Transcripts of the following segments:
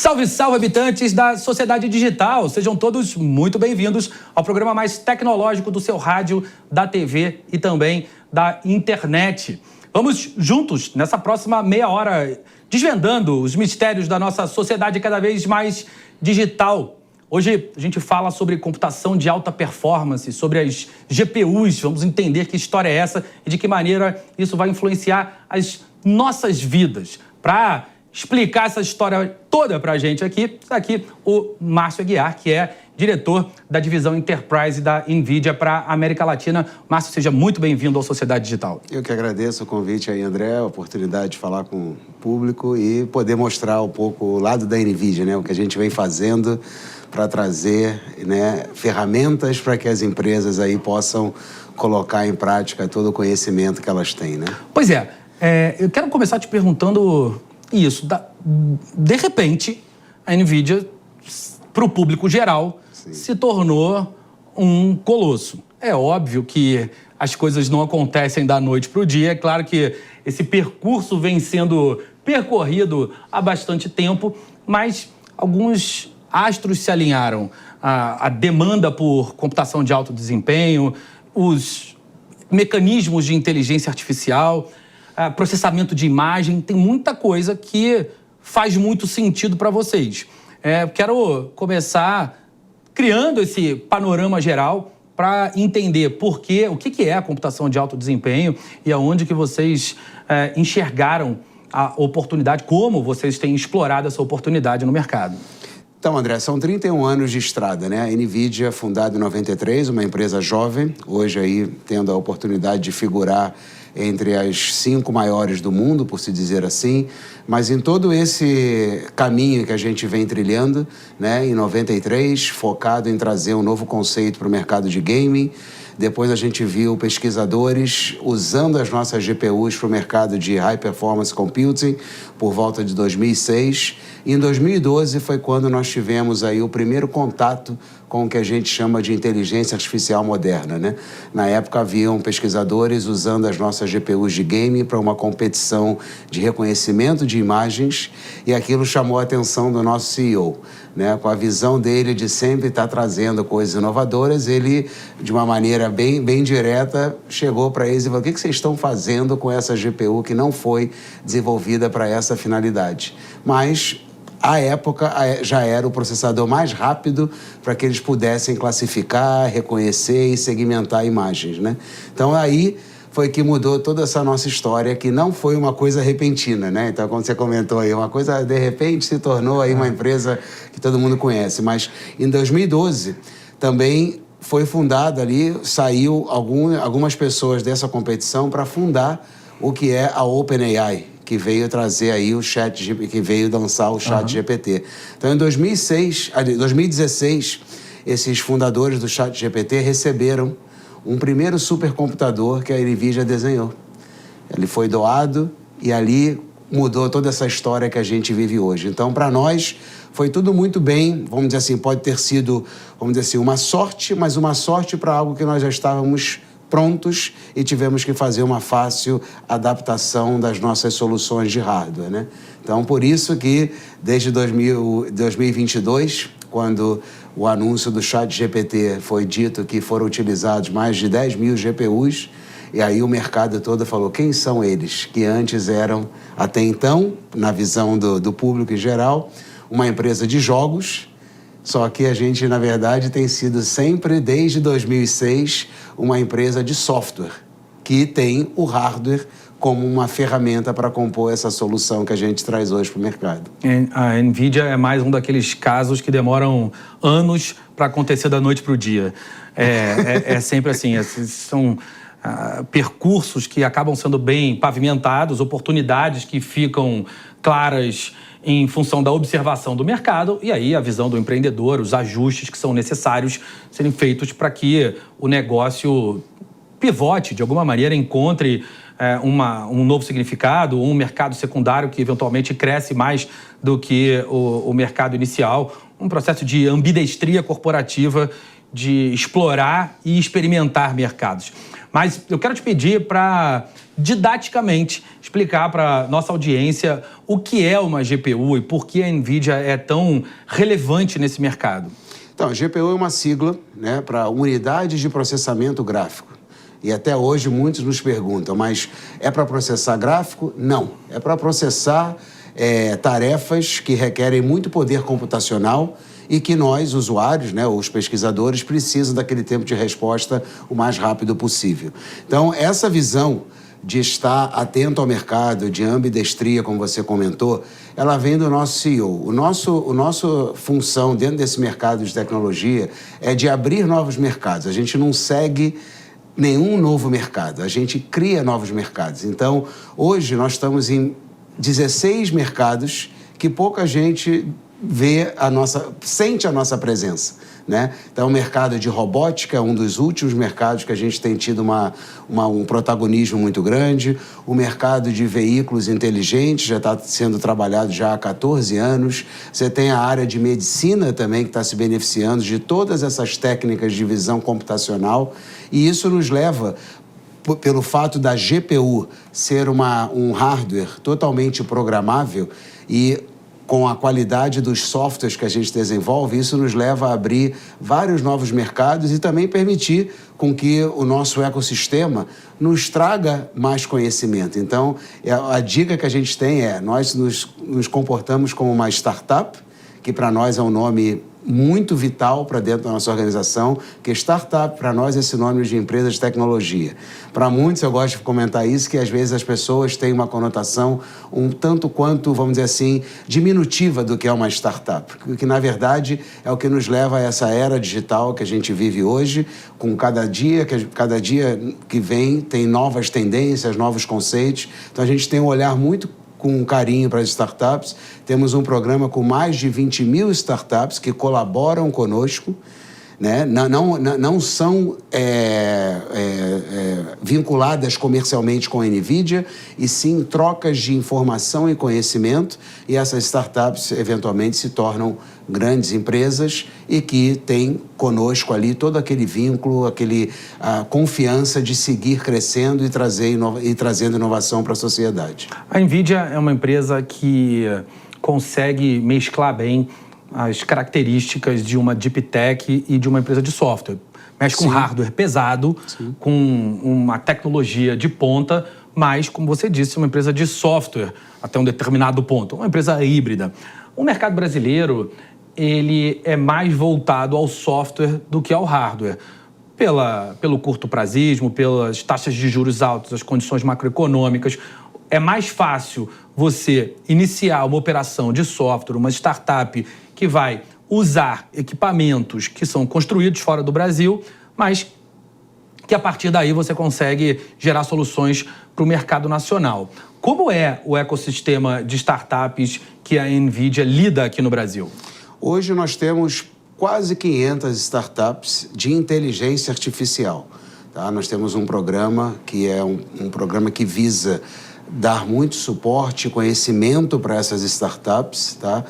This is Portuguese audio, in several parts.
Salve, salve, habitantes da sociedade digital! Sejam todos muito bem-vindos ao programa mais tecnológico do seu rádio, da TV e também da internet. Vamos juntos, nessa próxima meia hora, desvendando os mistérios da nossa sociedade cada vez mais digital. Hoje a gente fala sobre computação de alta performance, sobre as GPUs. Vamos entender que história é essa e de que maneira isso vai influenciar as nossas vidas. Para explicar essa história toda para a gente aqui, está aqui o Márcio Aguiar, que é diretor da divisão Enterprise da NVIDIA para a América Latina. Márcio, seja muito bem-vindo ao Sociedade Digital. Eu que agradeço o convite aí, André, a oportunidade de falar com o público e poder mostrar um pouco o lado da NVIDIA, né? O que a gente vem fazendo para trazer, né, ferramentas para que as empresas aí possam colocar em prática todo o conhecimento que elas têm, né? Pois é, eu quero começar te perguntando isso. De repente, a NVIDIA, para o público geral, se tornou um colosso. É óbvio que as coisas não acontecem da noite para o dia. É claro que esse percurso vem sendo percorrido há bastante tempo, mas alguns astros se alinharam. A demanda por computação de alto desempenho, os mecanismos de inteligência artificial, processamento de imagem, tem muita coisa que faz muito sentido para vocês. Quero começar criando esse panorama geral para entender por quê, o que é a computação de alto desempenho e aonde que vocês enxergaram a oportunidade, como vocês têm explorado essa oportunidade no mercado. Então, André, são 31 anos de estrada, né? A NVIDIA, fundada em 93, uma empresa jovem, hoje aí tendo a oportunidade de figurar entre as 5 maiores do mundo, por se dizer assim, mas em todo esse caminho que a gente vem trilhando, né, em 93, focado em trazer um novo conceito para o mercado de gaming. Depois a gente viu pesquisadores usando as nossas GPUs para o mercado de High Performance Computing por volta de 2006. E em 2012 foi quando nós tivemos aí o primeiro contato com o que a gente chama de inteligência artificial moderna, né? Na época haviam pesquisadores usando as nossas GPUs de game para uma competição de reconhecimento de imagens e aquilo chamou a atenção do nosso CEO, né? Com a visão dele de sempre estar trazendo coisas inovadoras, ele, de uma maneira bem direta, chegou para eles e falou: o que vocês estão fazendo com essa GPU que não foi desenvolvida para essa finalidade? Mas à época, já era o processador mais rápido para que eles pudessem classificar, reconhecer e segmentar imagens, né? Então, aí foi que mudou toda essa nossa história, que não foi uma coisa repentina, né? Então, como você comentou aí, uma coisa, de repente, se tornou aí uma empresa que todo mundo conhece. Mas, em 2012, também foi fundada ali, saiu algumas pessoas dessa competição para fundar o que é a OpenAI, que veio trazer aí o que veio lançar o ChatGPT. Então, em 2016, esses fundadores do ChatGPT receberam um primeiro supercomputador que a NVIDIA desenhou. Ele foi doado e ali mudou toda essa história que a gente vive hoje. Então, para nós, foi tudo muito bem, vamos dizer assim, pode ter sido, vamos dizer assim, uma sorte, mas uma sorte para algo que nós já estávamos prontos e tivemos que fazer uma fácil adaptação das nossas soluções de hardware, né? Então, por isso que desde 2022, quando o anúncio do ChatGPT foi dito que foram utilizados mais de 10 mil GPUs, e aí o mercado todo falou: quem são eles? Que antes eram, até então, na visão do público em geral, uma empresa de jogos. Só que a gente, na verdade, tem sido sempre, desde 2006, uma empresa de software, que tem o hardware como uma ferramenta para compor essa solução que a gente traz hoje para o mercado. A NVIDIA é mais um daqueles casos que demoram anos para acontecer da noite para o dia. É sempre assim, são percursos que acabam sendo bem pavimentados, oportunidades que ficam claras em função da observação do mercado e aí a visão do empreendedor, os ajustes que são necessários serem feitos para que o negócio pivote, de alguma maneira, encontre um novo significado, um mercado secundário que eventualmente cresce mais do que o mercado inicial, um processo de ambidestria corporativa de explorar e experimentar mercados. Mas eu quero te pedir para, didaticamente, explicar para nossa audiência o que é uma GPU e por que a NVIDIA é tão relevante nesse mercado. Então, a GPU é uma sigla, né, para Unidades de Processamento Gráfico. E até hoje muitos nos perguntam, mas é para processar gráfico? Não. É para processar tarefas que requerem muito poder computacional e que nós, usuários, né, os pesquisadores, precisam daquele tempo de resposta o mais rápido possível. Então, essa visão de estar atento ao mercado, de ambidestria, como você comentou, ela vem do nosso CEO. O nosso função dentro desse mercado de tecnologia é de abrir novos mercados. A gente não segue nenhum novo mercado, a gente cria novos mercados. Então, hoje nós estamos em 16 mercados que pouca gente sente a nossa presença, né? Então, o mercado de robótica é um dos últimos mercados que a gente tem tido um protagonismo muito grande. O mercado de veículos inteligentes já está sendo trabalhado já há 14 anos. Você tem a área de medicina também que está se beneficiando de todas essas técnicas de visão computacional. E isso nos leva, pelo fato da GPU ser um hardware totalmente programável e com a qualidade dos softwares que a gente desenvolve, isso nos leva a abrir vários novos mercados e também permitir com que o nosso ecossistema nos traga mais conhecimento. Então, a dica que a gente tem nós nos comportamos como uma startup, que para nós é um nome muito vital para dentro da nossa organização, que startup, para nós, é sinônimo de empresa de tecnologia. Para muitos, eu gosto de comentar isso, que às vezes as pessoas têm uma conotação um tanto quanto, vamos dizer assim, diminutiva do que é uma startup, que na verdade é o que nos leva a essa era digital que a gente vive hoje, com cada dia que vem tem novas tendências, novos conceitos. Então a gente tem um olhar muito com carinho para as startups. Temos um programa com mais de 20 mil startups que colaboram conosco, né? Não são vinculadas comercialmente com a NVIDIA, e sim trocas de informação e conhecimento, e essas startups eventualmente se tornam grandes empresas e que têm conosco ali todo aquele vínculo, a confiança de seguir crescendo e trazendo inovação para a sociedade. A NVIDIA é uma empresa que consegue mesclar bem as características de uma deep tech e de uma empresa de software. Mexe com hardware pesado, com uma tecnologia de ponta, mas, como você disse, uma empresa de software até um determinado ponto, uma empresa híbrida. O mercado brasileiro, ele é mais voltado ao software do que ao hardware. Pelo curto prazismo, pelas taxas de juros altas, as condições macroeconômicas. É mais fácil você iniciar uma operação de software, uma startup que vai usar equipamentos que são construídos fora do Brasil, mas que a partir daí você consegue gerar soluções para o mercado nacional. Como é o ecossistema de startups que a NVIDIA lida aqui no Brasil? Hoje nós temos quase 500 startups de inteligência artificial. Tá? Nós temos um programa que é um programa que visa dar muito suporte e conhecimento para essas startups. Tá?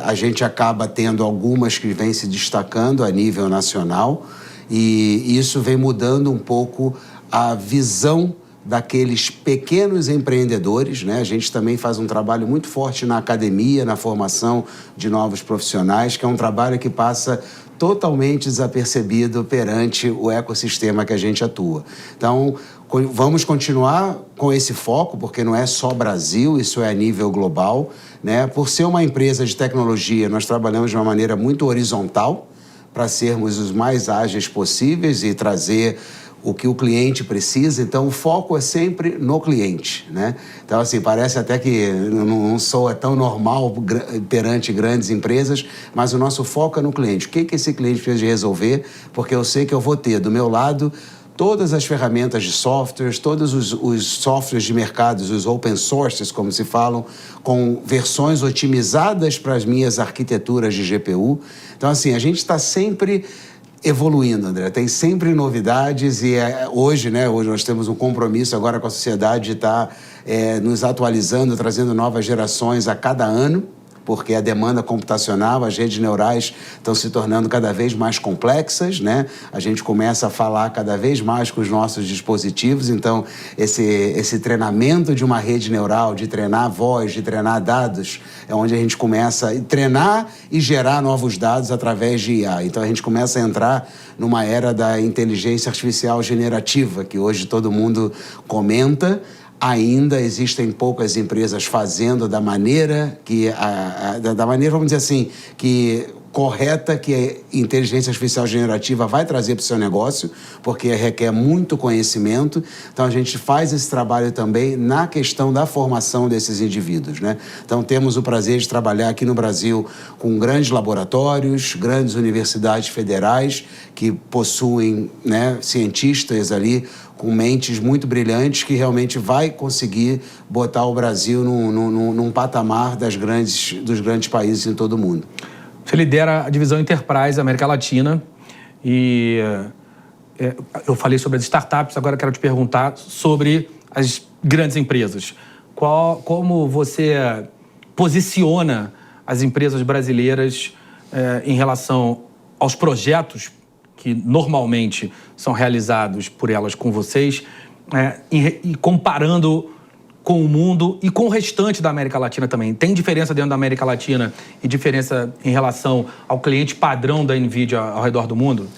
A gente acaba tendo algumas que vêm se destacando a nível nacional, e isso vem mudando um pouco a visão daqueles pequenos empreendedores, né? A gente também faz um trabalho muito forte na academia, na formação de novos profissionais, que é um trabalho que passa totalmente desapercebido perante o ecossistema que a gente atua. Então, vamos continuar com esse foco, porque não é só Brasil, isso é a nível global, né? Por ser uma empresa de tecnologia, nós trabalhamos de uma maneira muito horizontal para sermos os mais ágeis possíveis e trazer o que o cliente precisa. Então, o foco é sempre no cliente, né? Então, assim, parece até que não soa tão normal perante grandes empresas, mas o nosso foco é no cliente. O que esse cliente precisa resolver? Porque eu sei que eu vou ter do meu lado todas as ferramentas de softwares, todos os softwares de mercados, os open sources, como se falam, com versões otimizadas para as minhas arquiteturas de GPU. Então, assim, a gente está sempre evoluindo, André. Tem sempre novidades e hoje nós temos um compromisso agora com a sociedade de estar nos atualizando, trazendo novas gerações a cada ano, porque a demanda computacional, as redes neurais estão se tornando cada vez mais complexas, né? A gente começa a falar cada vez mais com os nossos dispositivos, então esse treinamento de uma rede neural, de treinar voz, de treinar dados, é onde a gente começa a treinar e gerar novos dados através de IA. Então a gente começa a entrar numa era da inteligência artificial generativa, que hoje todo mundo comenta. Ainda existem poucas empresas fazendo da maneira que vamos dizer assim, que correta que a inteligência artificial generativa vai trazer para o seu negócio, porque requer muito conhecimento. Então, a gente faz esse trabalho também na questão da formação desses indivíduos, né? Então, temos o prazer de trabalhar aqui no Brasil com grandes laboratórios, grandes universidades federais que possuem, né, cientistas ali com mentes muito brilhantes que realmente vai conseguir botar o Brasil num patamar dos grandes países em todo o mundo. Você lidera a divisão Enterprise América Latina e eu falei sobre as startups, agora quero te perguntar sobre as grandes empresas. Como você posiciona as empresas brasileiras em relação aos projetos que normalmente são realizados por elas com vocês, e comparando com o mundo e com o restante da América Latina também? Tem diferença dentro da América Latina e diferença em relação ao cliente padrão da NVIDIA ao redor do mundo?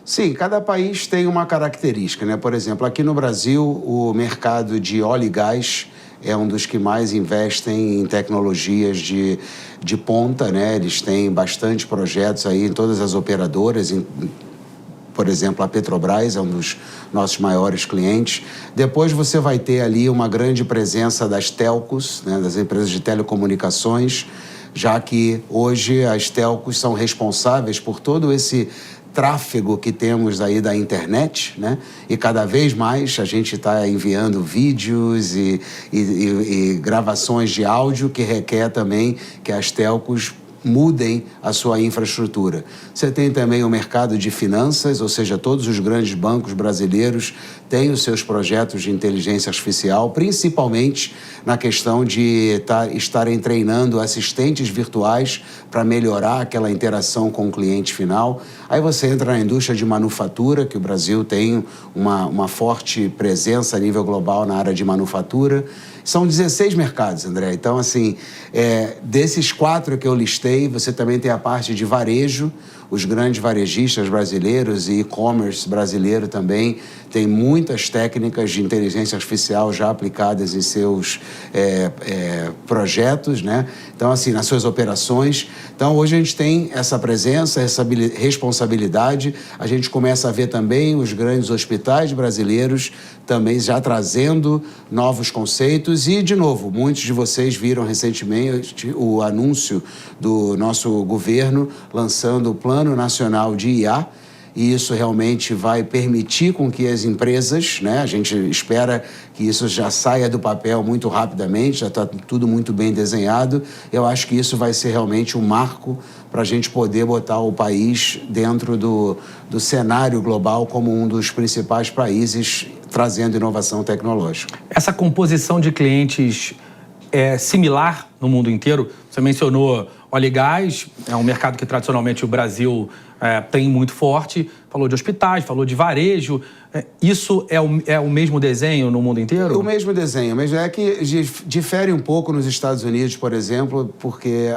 Sim, cada país tem uma característica, né? Por exemplo, aqui no Brasil, o mercado de óleo e gás é um dos que mais investem em tecnologias de ponta, né? Eles têm bastante projetos aí em todas as operadoras, por exemplo, a Petrobras é um dos nossos maiores clientes. Depois você vai ter ali uma grande presença das telcos, né, das empresas de telecomunicações, já que hoje as telcos são responsáveis por todo esse tráfego que temos aí da internet, né? E cada vez mais a gente está enviando vídeos e gravações de áudio que requer também que as telcos mudem a sua infraestrutura. Você tem também o mercado de finanças, ou seja, todos os grandes bancos brasileiros têm os seus projetos de inteligência artificial, principalmente na questão de estarem treinando assistentes virtuais para melhorar aquela interação com o cliente final. Aí você entra na indústria de manufatura, que o Brasil tem uma forte presença a nível global na área de manufatura. São 16 mercados, André. Então, assim, desses 4 que eu listei, você também tem a parte de varejo. Os grandes varejistas brasileiros e e-commerce brasileiro também tem muitas técnicas de inteligência artificial já aplicadas em seus projetos, né? Então, assim, nas suas operações. Então, hoje a gente tem essa presença, essa responsabilidade. A gente começa a ver também os grandes hospitais brasileiros também já trazendo novos conceitos. E, de novo, muitos de vocês viram recentemente o anúncio do nosso governo lançando o Plano Nacional de IA, e isso realmente vai permitir com que as empresas, né, a gente espera que isso já saia do papel muito rapidamente, já está tudo muito bem desenhado. Eu acho que isso vai ser realmente um marco para a gente poder botar o país dentro do cenário global como um dos principais países trazendo inovação tecnológica. Essa composição de clientes é similar no mundo inteiro? Você mencionou óleo e gás, é um mercado que tradicionalmente o Brasil tem muito forte. Falou de hospitais, falou de varejo. Isso é o mesmo desenho no mundo inteiro? O mesmo desenho, mas é que difere um pouco nos Estados Unidos, por exemplo, porque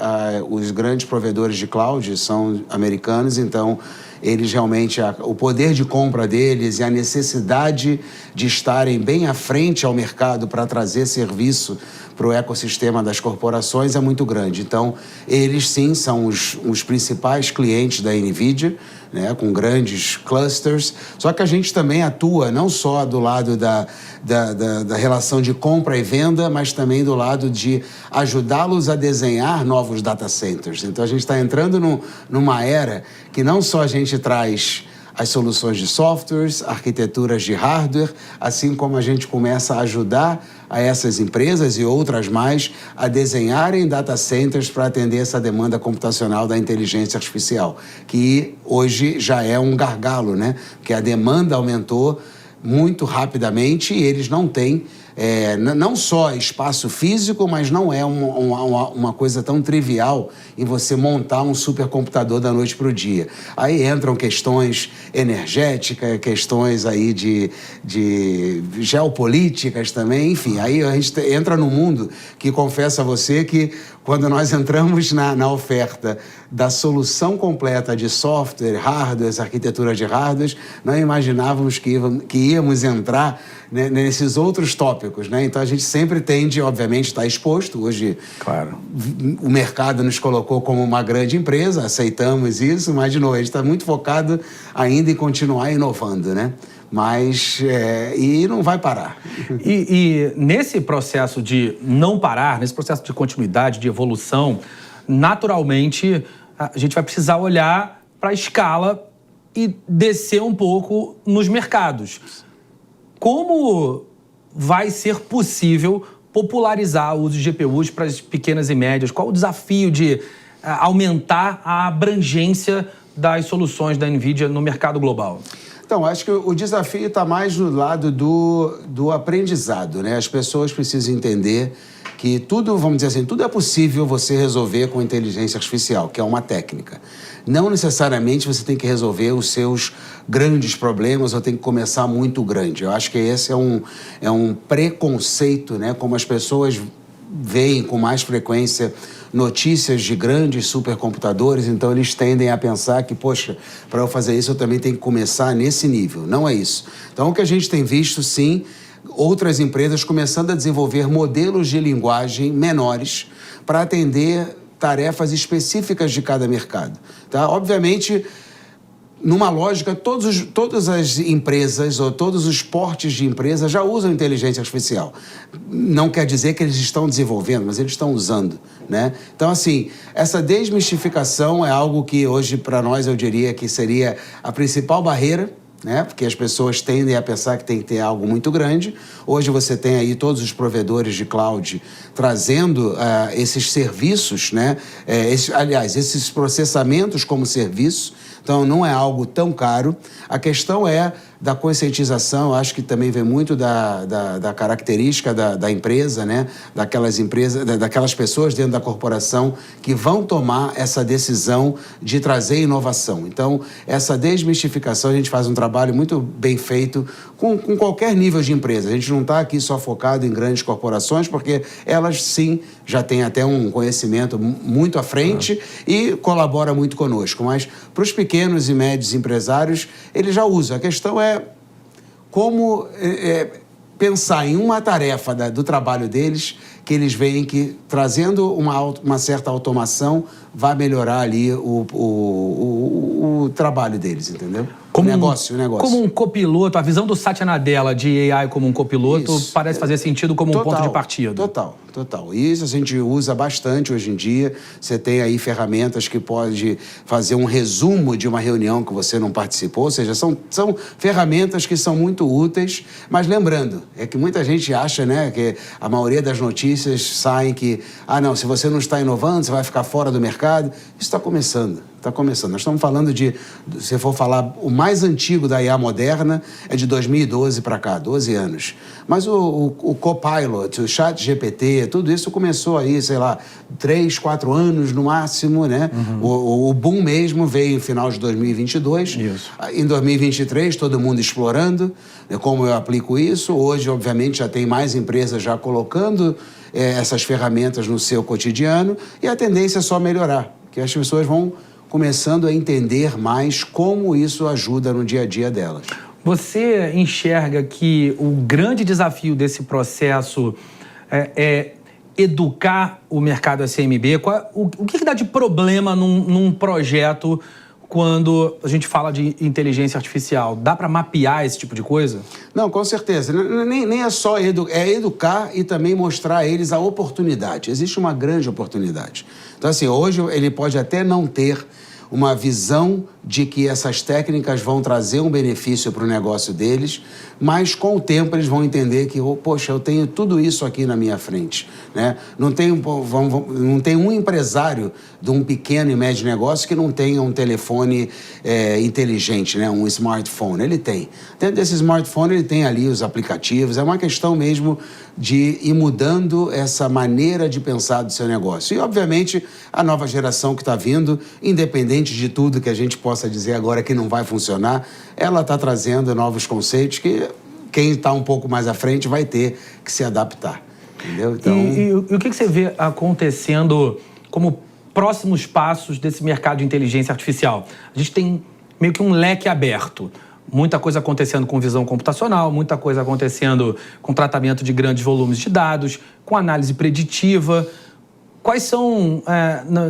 os grandes provedores de cloud são americanos, então eles realmente, o poder de compra deles e a necessidade de estarem bem à frente ao mercado para trazer serviço para o ecossistema das corporações é muito grande. Então, eles sim são os principais clientes da NVIDIA, né, com grandes clusters, só que a gente também atua não só do lado da relação de compra e venda, mas também do lado de ajudá-los a desenhar novos data centers. Então, a gente está entrando numa era que não só a gente traz as soluções de softwares, arquiteturas de hardware, assim como a gente começa a ajudar a essas empresas e outras mais a desenharem data centers para atender essa demanda computacional da inteligência artificial, que hoje já é um gargalo, né? Porque a demanda aumentou muito rapidamente e eles não têm não só espaço físico, mas não é uma coisa tão trivial em você montar um supercomputador da noite para o dia. Aí entram questões energéticas, questões aí de geopolíticas também, enfim. Aí a gente entra num mundo que, confesso a você, que quando nós entramos na oferta da solução completa de software, hardware, arquitetura de hardware, não imaginávamos que íamos entrar, né, nesses outros tópicos, né? Então a gente sempre tende, obviamente, a estar exposto. Hoje, claro, o mercado nos colocou como uma grande empresa, aceitamos isso, mas, de novo, a gente está muito focado ainda em continuar inovando, né? Mas, e não vai parar. E nesse processo de não parar, nesse processo de continuidade, de evolução, naturalmente, a gente vai precisar olhar para a escala e descer um pouco nos mercados. Como vai ser possível popularizar o uso de GPUs para as pequenas e médias? Qual o desafio de aumentar a abrangência das soluções da NVIDIA no mercado global? Então, acho que o desafio está mais do lado do aprendizado, né? As pessoas precisam entender que tudo, vamos dizer assim, tudo é possível você resolver com inteligência artificial, que é uma técnica. Não necessariamente você tem que resolver os seus grandes problemas ou tem que começar muito grande. Eu acho que esse é um preconceito, né? Como as pessoas veem com mais frequência notícias de grandes supercomputadores, então eles tendem a pensar que, poxa, para eu fazer isso eu também tenho que começar nesse nível. Não é isso. Então, o que a gente tem visto, sim, outras empresas começando a desenvolver modelos de linguagem menores para atender tarefas específicas de cada mercado. Tá? Obviamente, numa lógica, todas as empresas ou todos os portes de empresas já usam inteligência artificial. Não quer dizer que eles estão desenvolvendo, mas eles estão usando, né? Então, assim, essa desmistificação é algo que hoje, para nós, eu diria que seria a principal barreira, né? Porque as pessoas tendem a pensar que tem que ter algo muito grande. Hoje você tem aí todos os provedores de cloud trazendo esses serviços, né? Esses processamentos como serviço. Então, não é algo tão caro. A questão é da conscientização. Eu acho que também vem muito da característica da empresa, né? Daquelas pessoas dentro da corporação que vão tomar essa decisão de trazer inovação. Então, essa desmistificação, a gente faz um trabalho muito bem feito com qualquer nível de empresa. A gente não está aqui só focado em grandes corporações, porque elas, sim, já têm até um conhecimento muito à frente e colabora muito conosco. Mas, para os pequenos e médios empresários, eles já usam. A questão é como pensar em uma tarefa do trabalho deles que eles veem que, trazendo uma certa automação, vai melhorar ali o trabalho deles, entendeu? O negócio. Como um copiloto, a visão do Satya Nadella de AI como um copiloto parece fazer sentido como um ponto de partida. Total. Isso a gente usa bastante hoje em dia. Você tem aí ferramentas que pode fazer um resumo de uma reunião que você não participou, ou seja, são ferramentas que são muito úteis, mas lembrando, é que muita gente acha, né, que a maioria das notícias saem que, se você não está inovando, você vai ficar fora do mercado. Isso está começando. Nós estamos falando se for falar, o mais antigo da IA moderna é de 2012 para cá, 12 anos. Mas o Copilot, o ChatGPT, tudo isso começou aí, 3, 4 anos no máximo, né? O boom mesmo veio no final de 2022. Isso. Em 2023, todo mundo explorando, como eu aplico isso. Hoje, obviamente, já tem mais empresas já colocando essas ferramentas no seu cotidiano e a tendência é só melhorar, que as pessoas vão começando a entender mais como isso ajuda no dia a dia delas. Você enxerga que o grande desafio desse processo é educar o mercado SMB? O que dá de problema num projeto quando a gente fala de inteligência artificial? Dá para mapear esse tipo de coisa? Não, com certeza. Nem é só educar e também mostrar a eles a oportunidade. Existe uma grande oportunidade. Então, assim, hoje ele pode até não ter uma visão de que essas técnicas vão trazer um benefício para o negócio deles, mas com o tempo eles vão entender que, poxa, eu tenho tudo isso aqui na minha frente, né? Não tem um empresário de um pequeno e médio negócio que não tenha um telefone inteligente, né? Um smartphone. Ele tem. Dentro desse smartphone ele tem ali os aplicativos. É uma questão mesmo de ir mudando essa maneira de pensar do seu negócio. E, obviamente, a nova geração que está vindo, independente de tudo que a gente possa dizer agora que não vai funcionar, ela está trazendo novos conceitos que quem está um pouco mais à frente vai ter que se adaptar. Entendeu? Então... E o que você vê acontecendo como próximos passos desse mercado de inteligência artificial? A gente tem meio que um leque aberto. Muita coisa acontecendo com visão computacional, muita coisa acontecendo com tratamento de grandes volumes de dados, com análise preditiva. Quais são,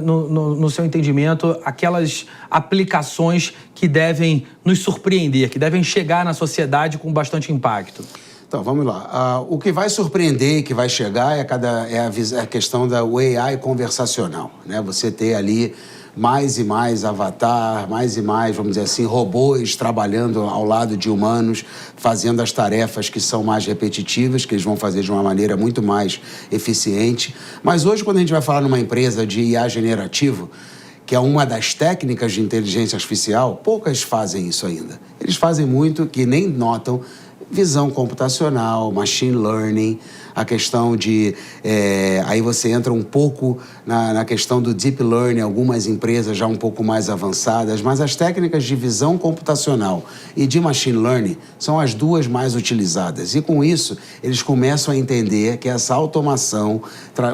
no seu entendimento, aquelas aplicações que devem nos surpreender, que devem chegar na sociedade com bastante impacto? Então, vamos lá. O que vai surpreender e que vai chegar é a questão da AI conversacional, né? Você ter ali mais e mais avatar, mais e mais, vamos dizer assim, robôs trabalhando ao lado de humanos, fazendo as tarefas que são mais repetitivas, que eles vão fazer de uma maneira muito mais eficiente. Mas hoje, quando a gente vai falar numa empresa de IA generativo, que é uma das técnicas de inteligência artificial, poucas fazem isso ainda. Eles fazem muito que nem notam visão computacional, machine learning, a questão de... aí você entra um pouco na questão do deep learning, algumas empresas já um pouco mais avançadas, mas as técnicas de visão computacional e de machine learning são as duas mais utilizadas. E com isso, eles começam a entender que essa automação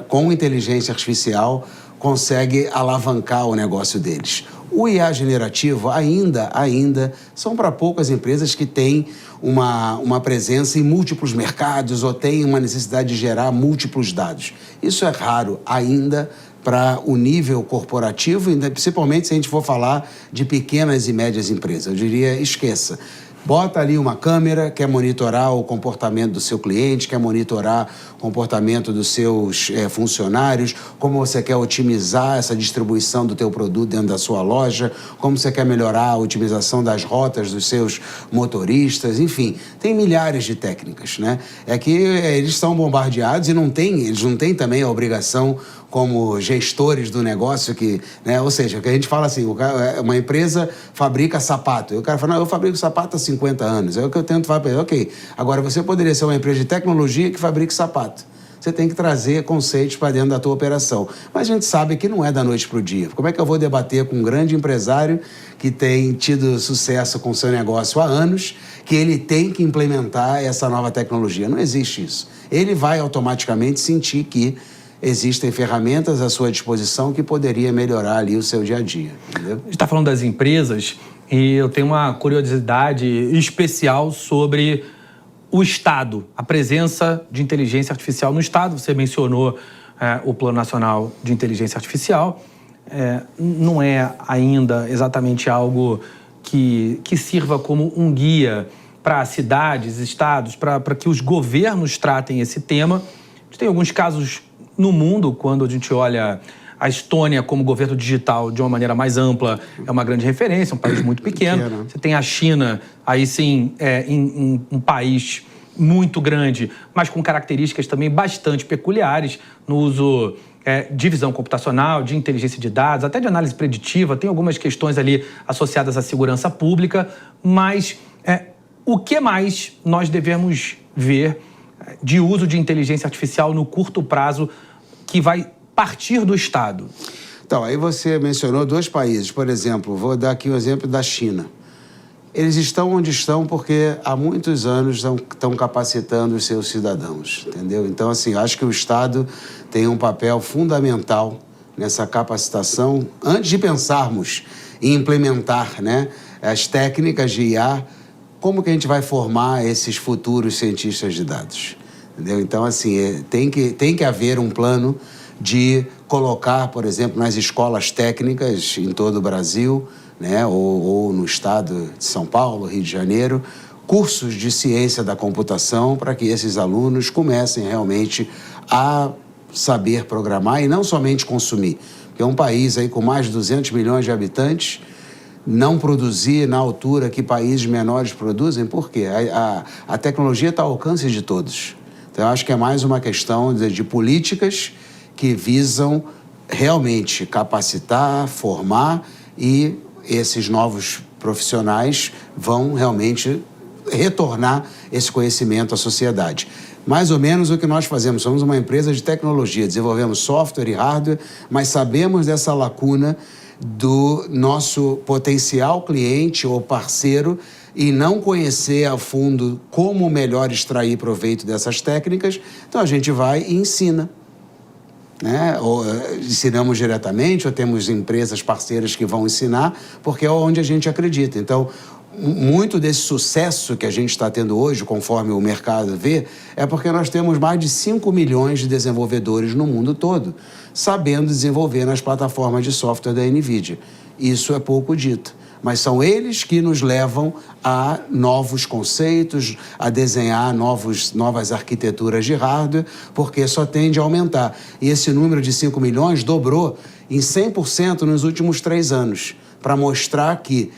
com inteligência artificial consegue alavancar o negócio deles. O IA generativo ainda são para poucas empresas que têm uma presença em múltiplos mercados ou têm uma necessidade de gerar múltiplos dados. Isso é raro ainda para o nível corporativo, principalmente se a gente for falar de pequenas e médias empresas. Eu diria, esqueça. Bota ali uma câmera, quer monitorar o comportamento do seu cliente, quer monitorar o comportamento dos seus funcionários, como você quer otimizar essa distribuição do teu produto dentro da sua loja, como você quer melhorar a otimização das rotas dos seus motoristas, enfim, tem milhares de técnicas, né? É que eles são bombardeados e eles não têm também a obrigação como gestores do negócio que, né? Ou seja, que a gente fala assim, uma empresa fabrica sapato, e o cara fala, não, eu fabrico sapato há 50 anos, é o que eu tento falar para ele, ok, agora você poderia ser uma empresa de tecnologia que fabrique sapato. Você tem que trazer conceitos para dentro da tua operação. Mas a gente sabe que não é da noite para o dia. Como é que eu vou debater com um grande empresário que tem tido sucesso com o seu negócio há anos, que ele tem que implementar essa nova tecnologia? Não existe isso. Ele vai automaticamente sentir que existem ferramentas à sua disposição que poderia melhorar ali o seu dia a dia. Entendeu? A gente está falando das empresas e eu tenho uma curiosidade especial sobre o Estado, a presença de inteligência artificial no Estado. Você mencionou o Plano Nacional de Inteligência Artificial. Não é ainda exatamente algo que sirva como um guia para cidades, estados, para que os governos tratem esse tema. A gente tem alguns casos no mundo, quando a gente olha a Estônia como governo digital de uma maneira mais ampla, é uma grande referência, um país muito pequeno. Você tem a China, aí sim, em um país muito grande, mas com características também bastante peculiares no uso de visão computacional, de inteligência de dados, até de análise preditiva. Tem algumas questões ali associadas à segurança pública, mas o que mais nós devemos ver de uso de inteligência artificial no curto prazo que vai partir do Estado? Então, aí você mencionou dois países. Por exemplo, vou dar aqui o exemplo da China. Eles estão onde estão porque há muitos anos estão capacitando os seus cidadãos, entendeu? Então, assim, acho que o Estado tem um papel fundamental nessa capacitação, antes de pensarmos em implementar, né, as técnicas de IA, como que a gente vai formar esses futuros cientistas de dados, entendeu? Então, assim, tem que haver um plano de colocar, por exemplo, nas escolas técnicas em todo o Brasil, né, ou no estado de São Paulo, Rio de Janeiro, cursos de ciência da computação para que esses alunos comecem realmente a saber programar e não somente consumir. Porque é um país aí com mais de 200 milhões de habitantes, não produzir na altura que países menores produzem? Por quê? A tecnologia está ao alcance de todos. Então, eu acho que é mais uma questão de políticas que visam realmente capacitar, formar, e esses novos profissionais vão realmente retornar esse conhecimento à sociedade. Mais ou menos o que nós fazemos. Somos uma empresa de tecnologia, desenvolvemos software e hardware, mas sabemos dessa lacuna do nosso potencial cliente ou parceiro e não conhecer a fundo como melhor extrair proveito dessas técnicas. Então, a gente vai e ensina. Né? Ou ensinamos diretamente, ou temos empresas parceiras que vão ensinar, porque é onde a gente acredita. Então, muito desse sucesso que a gente está tendo hoje, conforme o mercado vê, é porque nós temos mais de 5 milhões de desenvolvedores no mundo todo, sabendo desenvolver nas plataformas de software da NVIDIA. Isso é pouco dito. Mas são eles que nos levam a novos conceitos, a desenhar novas arquiteturas de hardware, porque só tende a aumentar. E esse número de 5 milhões dobrou em 100% nos últimos 3 anos, para mostrar que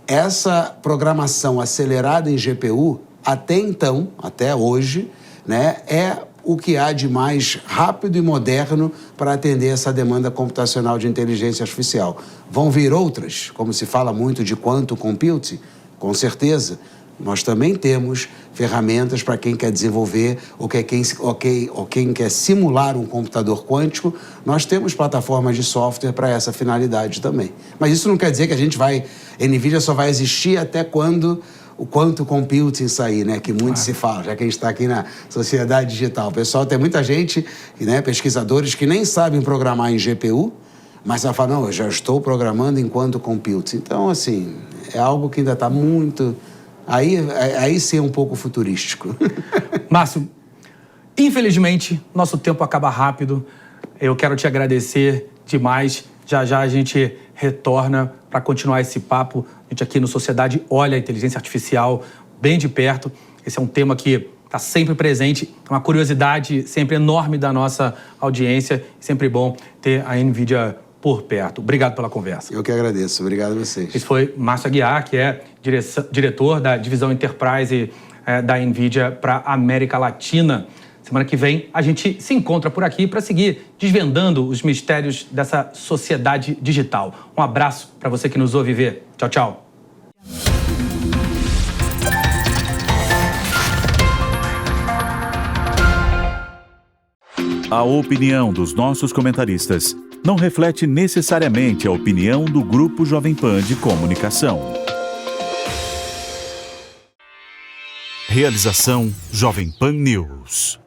essa programação acelerada em GPU, até então, até hoje, né, é o que há de mais rápido e moderno para atender essa demanda computacional de inteligência artificial. Vão vir outras, como se fala muito de quantum computing, com certeza. Nós também temos ferramentas para quem quer desenvolver ou quem quer simular um computador quântico. Nós temos plataformas de software para essa finalidade também. Mas isso não quer dizer que a NVIDIA só vai existir até quando o quantum computing sair, né? Que muito se fala, já que a gente está aqui na sociedade digital. O pessoal, tem muita gente, né, pesquisadores que nem sabem programar em GPU, mas já falam, não, eu já estou programando em quantum computing. Então, assim, é algo que ainda está muito... Aí sim é um pouco futurístico. Márcio, infelizmente, nosso tempo acaba rápido. Eu quero te agradecer demais. Já já a gente retorna para continuar esse papo. A gente aqui no Sociedade olha a inteligência artificial bem de perto. Esse é um tema que está sempre presente, uma curiosidade sempre enorme da nossa audiência. Sempre bom ter a NVIDIA por perto. Obrigado pela conversa. Eu que agradeço. Obrigado a vocês. Esse foi Márcio Aguiar, que é diretor da divisão Enterprise da NVIDIA para a América Latina. Semana que vem a gente se encontra por aqui para seguir desvendando os mistérios dessa sociedade digital. Um abraço para você que nos ouve ver. Tchau, tchau. A opinião dos nossos comentaristas não reflete necessariamente a opinião do Grupo Jovem Pan de Comunicação. Realização Jovem Pan News.